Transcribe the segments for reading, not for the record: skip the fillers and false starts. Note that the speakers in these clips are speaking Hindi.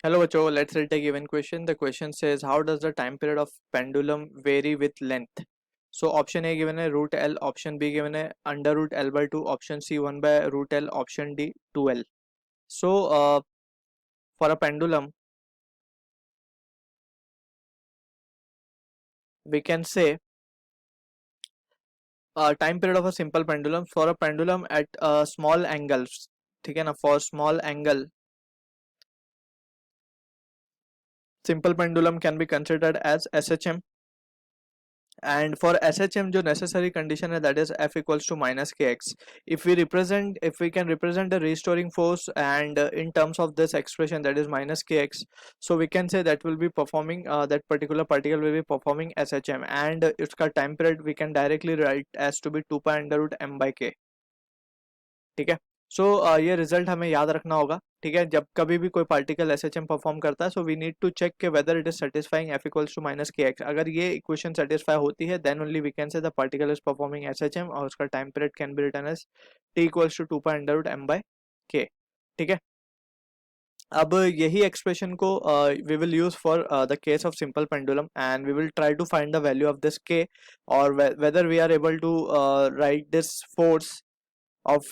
Hello बच्चों, let's read a given question. The question says, how does the time period of pendulum vary with length? So option A given है root L, option B given है under root L by 2, option C 1 by root L, option D 2L. So for a pendulum, we can say time period of a simple pendulum for a pendulum at small angles. ठीक है ना, for small angle, simple pendulum can be considered as SHM. And for SHM जो necessary condition है, that is F equals to minus kx. If we can represent the restoring force and in terms of this expression, that is minus kx, so we can say that will be performing that particular particle will be performing SHM, and its time period we can directly write as to be 2 pi under root m by k. ठीक है. सो ये रिजल्ट हमें याद रखना होगा. ठीक है, जब कभी भी कोई पार्टिकल SHM परफॉर्म करता है, so we need to check के whether it is satisfying F equals to minus k x. अगर ये इक्वेशन सेटिस्फाई होती है, then only we can say the particle is performing SHM, और उसका time period can be written as T equals to 2 pi under root m by k. ठीक है, अब यही एक्सप्रेशन को we will use for the case of simple pendulum, and we will try to find the value of this k, और whether we are able to write this force of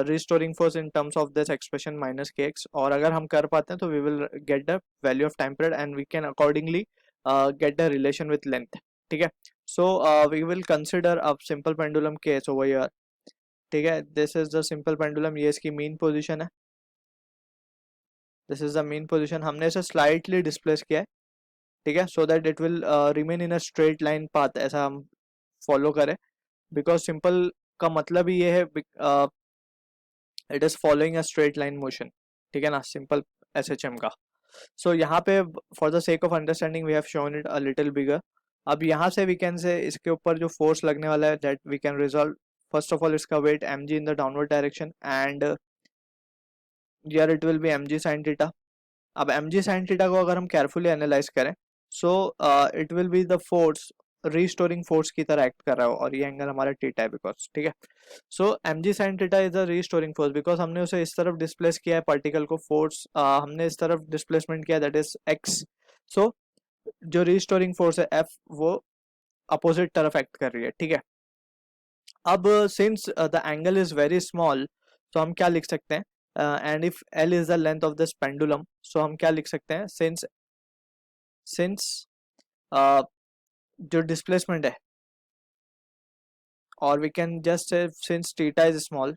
restoring force in terms of this expression minus kx. और अगर हम कर पाते हैं तो we will get the value of time period and we can accordingly get the relation with length. ठीक है, so we will consider a simple pendulum case over here. ठीक है, this is the simple pendulum, ये इसकी mean position है, this is the mean position. हमने इसे slightly displace किया है. ठीक है, so that it will remain in a straight line path, ऐसा हम follow करें, because simple का मतलब ही ये है it is following a straight line motion. ठीक है ना, सिंपल SHM का. सो यहाँ पे for the sake of understanding we have shown it a little bigger. अब यहाँ से वी कैन से इसके ऊपर जो फोर्स लगने वाला है, that we can resolve. First of all इसका weight mg in the downward direction, and here it will be mg sin theta. अब mg sin थीटा को अगर हम केयरफुली एनालाइज करें, so it will be the force, restoring force की तरह एक्ट कर रहा हो, और ये एंगल हमारा थीटा है बिकॉज. ठीक है, सो mg sin theta is a restoring force because हमने उसे इस तरफ डिस्प्लेस किया है पार्टिकल को. फोर्स हमने इस तरफ डिस्प्लेसमेंट किया, दैट इज x. सो जो रीस्टोरिंग फोर्स है F, वो अपोजिट तरफ एक्ट कर रही है. ठीक है, अब since the angle is very small, तो हम क्या लिख सकते हैं, and if L is the length of this pendulum, so हम क्या लिख सकते हैं, सिंस जो डिस्प्लेसमेंट है, और we can just say since theta is small,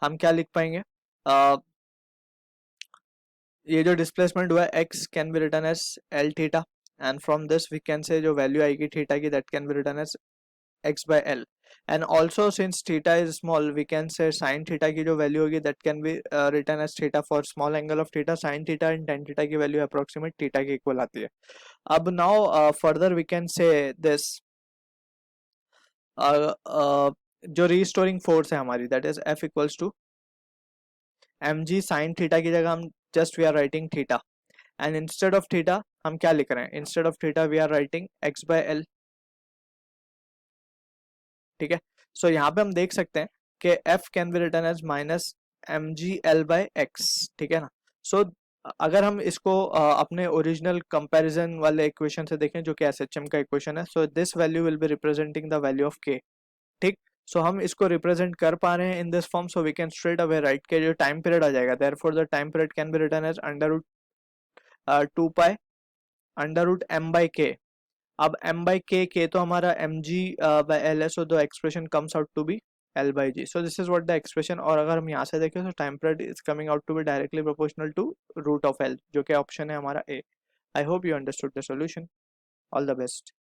हम क्या लिख पाएंगे, ये जो डिस्प्लेसमेंट हुआ है x can be written as L theta, and from this we can say जो वैल्यू आएगी थीटा की, that can be written as x by L. And also since theta is small, we can say sine theta की जो वैल्यू होगी, that can be written as theta for small angle of theta. Sine theta and tan theta की वैल्यू अप्रोक्सीमेट थीटा के इक्वल आती है. अब now further we can say this, जो रीस्टोरिंग फोर्स है हमारी, that is F equals to mg sin theta की जगह हम just we are writing theta, and instead of theta हम क्या लिख रहे हैं, instead of theta we are writing x by L. ठीक है, सो यहाँ पे हम देख सकते हैं कि F can be written as minus mg L by x. ठीक है ना, सो अगर हम इसको अपने ओरिजिनल कंपैरिजन वाले इक्वेशन से देखें, जो कि SHM का इक्वेशन है, so this value will be representing the value of k. ठीक, सो हम इसको रिप्रेजेंट कर पा रहे हैं in this form, so we can straight away write के जो टाइम पीरियड आ जाएगा, therefore the time period can be written as under root 2 pi under root m by k. अब m by k तो हमारा mg by L है, so the expression comes out to be L by g. So this is what the expression. और अगर हम यहाँ से देखें, तो time period is coming out to be directly proportional to root of L, जो कि ऑप्शन है हमारा A. I hope you understood the solution. All the best.